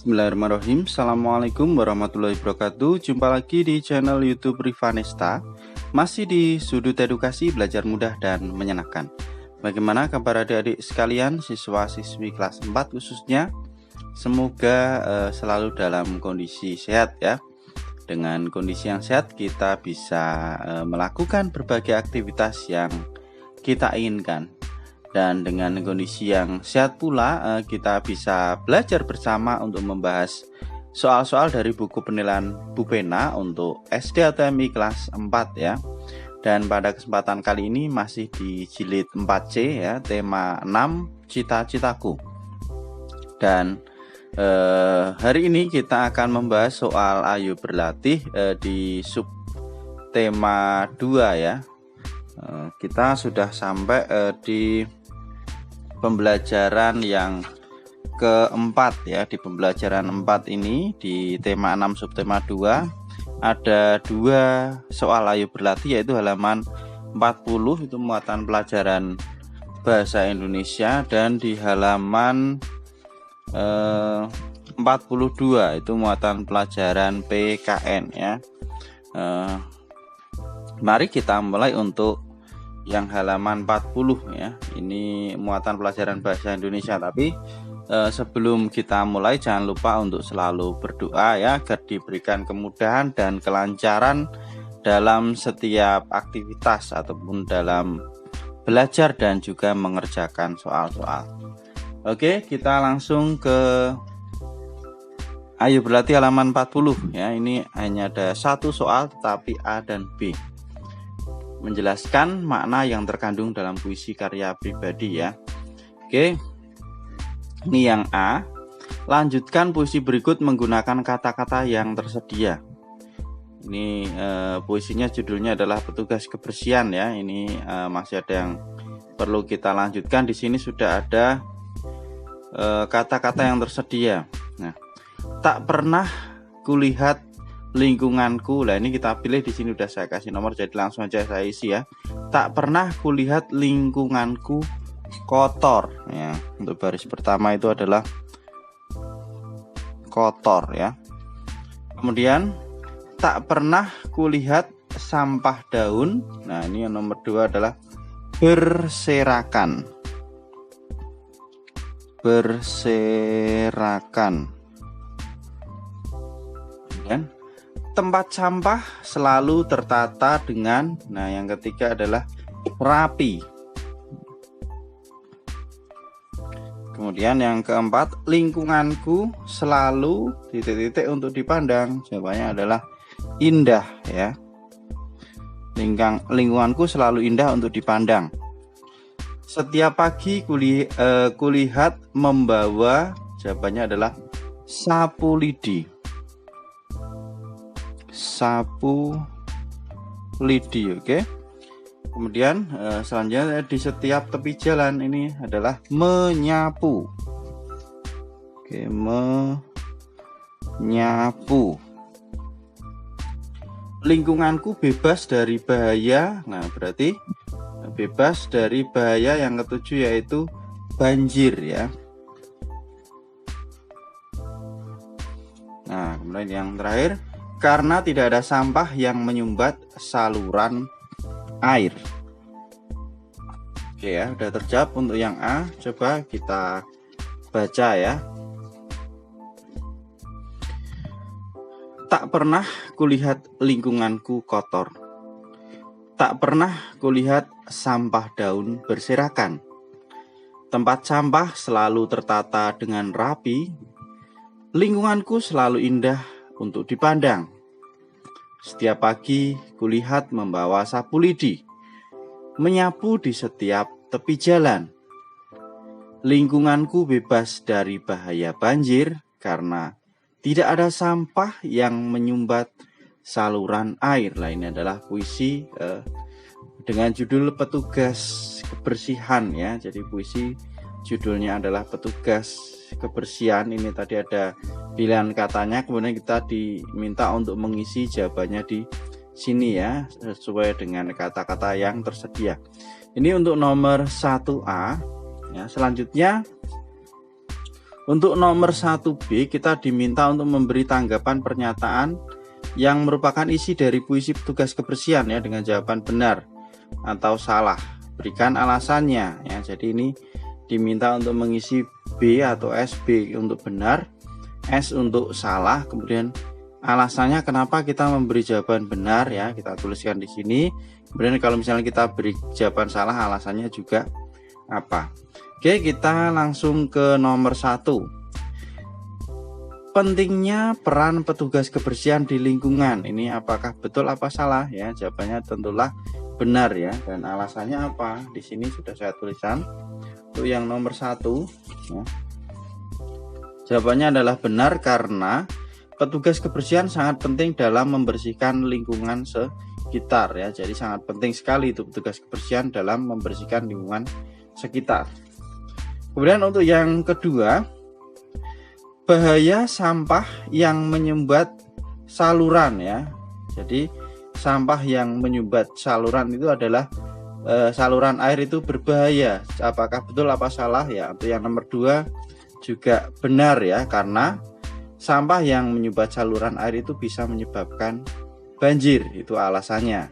Bismillahirrahmanirrahim. Assalamualaikum warahmatullahi wabarakatuh. Jumpa lagi di channel YouTube Rivanesta. Masih di sudut edukasi belajar mudah dan menyenangkan. Bagaimana kabar adik-adik sekalian, siswa-siswi kelas 4 khususnya? Semoga selalu dalam kondisi sehat ya. Dengan kondisi yang sehat kita bisa melakukan berbagai aktivitas yang kita inginkan. Dan dengan kondisi yang sehat pula kita bisa belajar bersama untuk membahas soal-soal dari buku penilaian Bu Pena untuk SD atau MI kelas 4 ya. Dan pada kesempatan kali ini masih di jilid 4C ya, tema 6 cita-citaku. Dan hari ini kita akan membahas soal ayo berlatih di sub tema 2 ya. Kita sudah sampai di pembelajaran yang keempat ya. Di pembelajaran 4 ini di tema 6 subtema 2 ada 2 soal ayo berlatih, yaitu halaman 40 itu muatan pelajaran bahasa Indonesia, dan di halaman 42 itu muatan pelajaran PKN ya. Mari kita mulai untuk yang halaman 40 ya. Ini muatan pelajaran bahasa Indonesia. Tapi sebelum kita mulai jangan lupa untuk selalu berdoa ya, agar diberikan kemudahan dan kelancaran dalam setiap aktivitas ataupun dalam belajar dan juga mengerjakan soal-soal. Oke, kita langsung ke ayo berlatih halaman 40 ya. Ini hanya ada satu soal tetapi A dan B. Menjelaskan makna yang terkandung dalam puisi karya pribadi ya. Oke, ini yang A. Lanjutkan puisi berikut menggunakan kata-kata yang tersedia. Ini puisinya judulnya adalah Petugas Kebersihan ya. Ini masih ada yang perlu kita lanjutkan. Di sini sudah ada kata-kata yang tersedia. Nah, tak pernah kulihat lingkunganku. Lah ini kita pilih, di sini udah saya kasih nomor jadi langsung aja saya isi ya. Tak pernah kulihat lingkunganku kotor ya. Untuk baris pertama itu adalah kotor ya. Kemudian tak pernah kulihat sampah daun. Nah, ini yang nomor 2 adalah berserakan. Berserakan. Kemudian tempat sampah selalu tertata dengan, nah yang ketiga adalah rapi. Kemudian yang keempat, lingkunganku selalu titik-titik untuk dipandang. Jawabannya adalah indah ya. Lingkunganku selalu indah untuk dipandang. Setiap pagi kulihat membawa, jawabannya adalah sapu lidi. Sapu lidi, oke. Kemudian selanjutnya di setiap tepi jalan, ini adalah menyapu. Oke, menyapu. Lingkunganku bebas dari bahaya. Nah, berarti bebas dari bahaya yang ketujuh yaitu banjir ya. Nah, kemudian yang terakhir, karena tidak ada sampah yang menyumbat saluran air. Oke ya, udah terjawab untuk yang A. Coba kita baca ya. Tak pernah kulihat lingkunganku kotor. Tak pernah kulihat sampah daun berserakan. Tempat sampah selalu tertata dengan rapi. Lingkunganku selalu indah untuk dipandang. Setiap pagi kulihat membawa sapu lidi, menyapu di setiap tepi jalan. Lingkunganku bebas dari bahaya banjir karena tidak ada sampah yang menyumbat saluran air. Lah, ini adalah puisi dengan judul Petugas Kebersihan ya. Jadi puisi judulnya adalah Petugas Kebersihan. Ini tadi ada pilihan katanya, kemudian kita diminta untuk mengisi jawabannya di sini ya, sesuai dengan kata-kata yang tersedia. Ini untuk nomor 1A ya. Selanjutnya Untuk nomor 1B kita diminta untuk memberi tanggapan pernyataan yang merupakan isi dari puisi petugas kebersihan ya, dengan jawaban benar atau salah. Berikan alasannya ya. Jadi ini diminta untuk mengisi B atau SB untuk benar, S untuk salah, kemudian alasannya kenapa kita memberi jawaban benar ya, kita tuliskan di sini. Kemudian kalau misalnya kita beri jawaban salah, alasannya juga apa. Oke, kita langsung ke nomor 1. Pentingnya peran petugas kebersihan di lingkungan. Ini apakah betul apa salah ya? Jawabannya tentulah benar ya. Dan alasannya apa? Di sini sudah saya tuliskan. Untuk yang nomor 1 ya. Jawabannya adalah benar karena petugas kebersihan sangat penting dalam membersihkan lingkungan sekitar ya. Jadi sangat penting sekali itu petugas kebersihan dalam membersihkan lingkungan sekitar. Kemudian untuk yang kedua, bahaya sampah yang menyumbat saluran ya. Jadi sampah yang menyumbat saluran itu adalah saluran air itu berbahaya. Apakah betul apa salah ya? Untuk yang nomor 2 juga benar ya, karena sampah yang menyumbat saluran air itu bisa menyebabkan banjir, itu alasannya.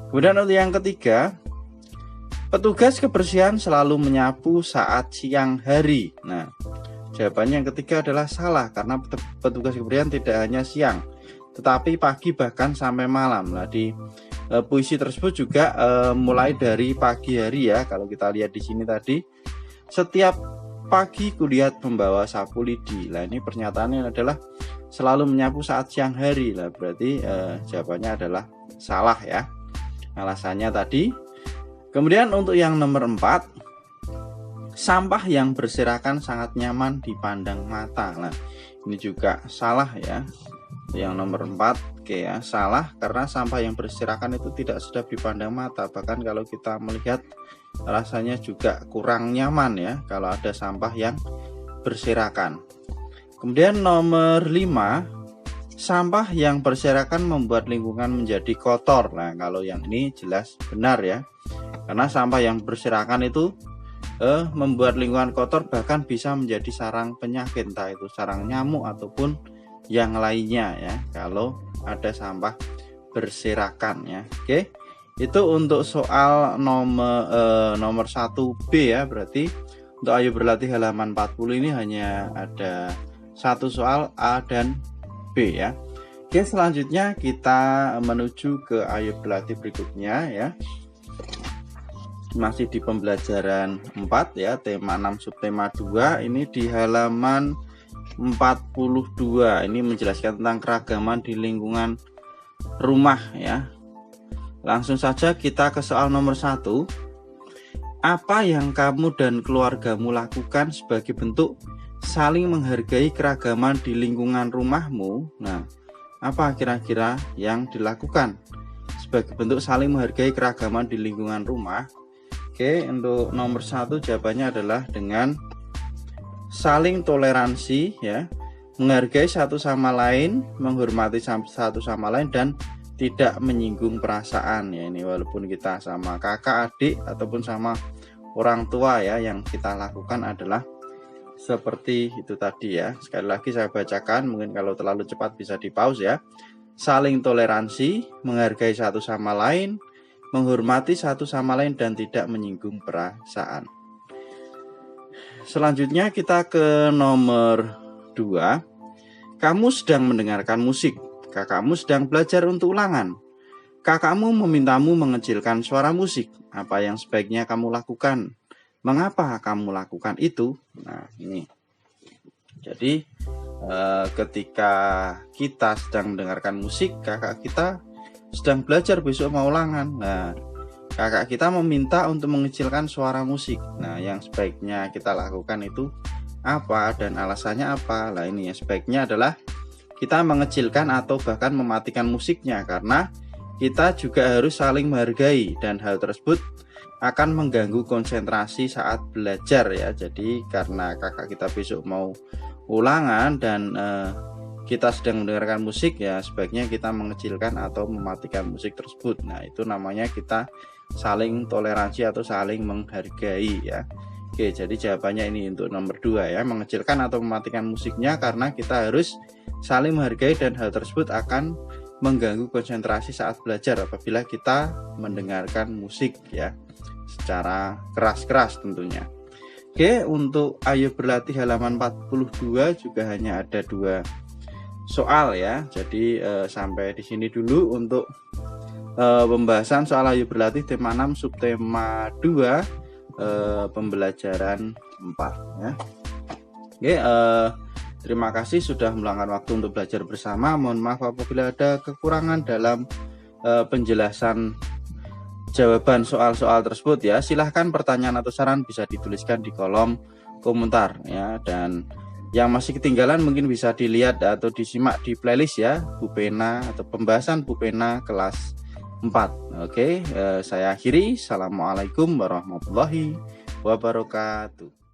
Kemudian untuk yang ketiga, petugas kebersihan selalu menyapu saat siang hari. Nah, jawabannya yang ketiga adalah salah karena petugas kebersihan tidak hanya siang, tetapi pagi bahkan sampai malam. Nah, di puisi tersebut juga mulai dari pagi hari ya. Kalau kita lihat di sini tadi, setiap pagi kulihat membawa sapu lidi. Nah, ini pernyataannya adalah selalu menyapu saat siang hari. Lah, berarti jawabannya adalah salah ya. Alasannya tadi. Kemudian untuk yang nomor 4, sampah yang berserakan sangat nyaman dipandang mata. Nah, ini juga salah ya. Yang nomor 4, oke ya, salah karena sampah yang berserakan itu tidak sedap dipandang mata. Bahkan kalau kita melihat rasanya juga kurang nyaman ya kalau ada sampah yang berserakan. Kemudian nomor 5, sampah yang berserakan membuat lingkungan menjadi kotor. Nah, kalau yang ini jelas benar ya. Karena sampah yang berserakan itu membuat lingkungan kotor, bahkan bisa menjadi sarang penyakit, entah itu sarang nyamuk ataupun yang lainnya ya, kalau ada sampah berserakan ya. Oke, itu untuk soal nomor 1B ya. Berarti untuk Ayo Berlatih halaman 40 ini hanya ada satu soal A dan B ya. Oke, selanjutnya kita menuju ke Ayo Berlatih berikutnya ya. Masih di pembelajaran 4 ya, tema 6 subtema 2, ini di halaman 42. Ini menjelaskan tentang keragaman di lingkungan rumah ya. Langsung saja kita ke soal nomor 1. Apa yang kamu dan keluargamu lakukan sebagai bentuk saling menghargai keragaman di lingkungan rumahmu? Nah, apa kira-kira yang dilakukan sebagai bentuk saling menghargai keragaman di lingkungan rumah? Oke, untuk nomor 1 jawabannya adalah dengan saling toleransi ya, menghargai satu sama lain, menghormati satu sama lain, dan tidak menyinggung perasaan ya. Ini walaupun kita sama kakak, adik ataupun sama orang tua ya, yang kita lakukan adalah seperti itu tadi ya. Sekali lagi saya bacakan, mungkin kalau terlalu cepat bisa di pause ya. Saling toleransi, menghargai satu sama lain, menghormati satu sama lain, dan tidak menyinggung perasaan. Selanjutnya kita ke nomor 2. Kamu sedang mendengarkan musik, kakakmu sedang belajar untuk ulangan. Kakakmu memintamu mengecilkan suara musik. Apa yang sebaiknya kamu lakukan? Mengapa kamu lakukan itu? Nah, ini. Jadi ketika kita sedang mendengarkan musik, kakak kita sedang belajar besok mau ulangan. Nah, kakak kita meminta untuk mengecilkan suara musik. Nah, yang sebaiknya kita lakukan itu apa dan alasannya apa? Nah, ini ya, sebaiknya adalah kita mengecilkan atau bahkan mematikan musiknya, karena kita juga harus saling menghargai dan hal tersebut akan mengganggu konsentrasi saat belajar ya. Jadi karena kakak kita besok mau ulangan dan kita sedang mendengarkan musik ya, sebaiknya kita mengecilkan atau mematikan musik tersebut. Nah, itu namanya kita saling toleransi atau saling menghargai ya. Oke, jadi jawabannya ini untuk nomor 2 ya, mengecilkan atau mematikan musiknya karena kita harus saling menghargai dan hal tersebut akan mengganggu konsentrasi saat belajar apabila kita mendengarkan musik ya secara keras-keras tentunya. Oke, untuk Ayo Berlatih halaman 42 juga hanya ada 2 soal ya. Jadi sampai di sini dulu untuk pembahasan soal Ayo Berlatih tema 6 subtema 2 pembelajaran 4 ya. Oke, terima kasih sudah meluangkan waktu untuk belajar bersama. Mohon maaf apabila ada kekurangan dalam penjelasan jawaban soal-soal tersebut ya. Silahkan pertanyaan atau saran bisa dituliskan di kolom komentar ya. Dan yang masih ketinggalan mungkin bisa dilihat atau disimak di playlist ya, Bupena atau pembahasan Bupena kelas 4. Oke, saya akhiri. Assalamualaikum warahmatullahi wabarakatuh.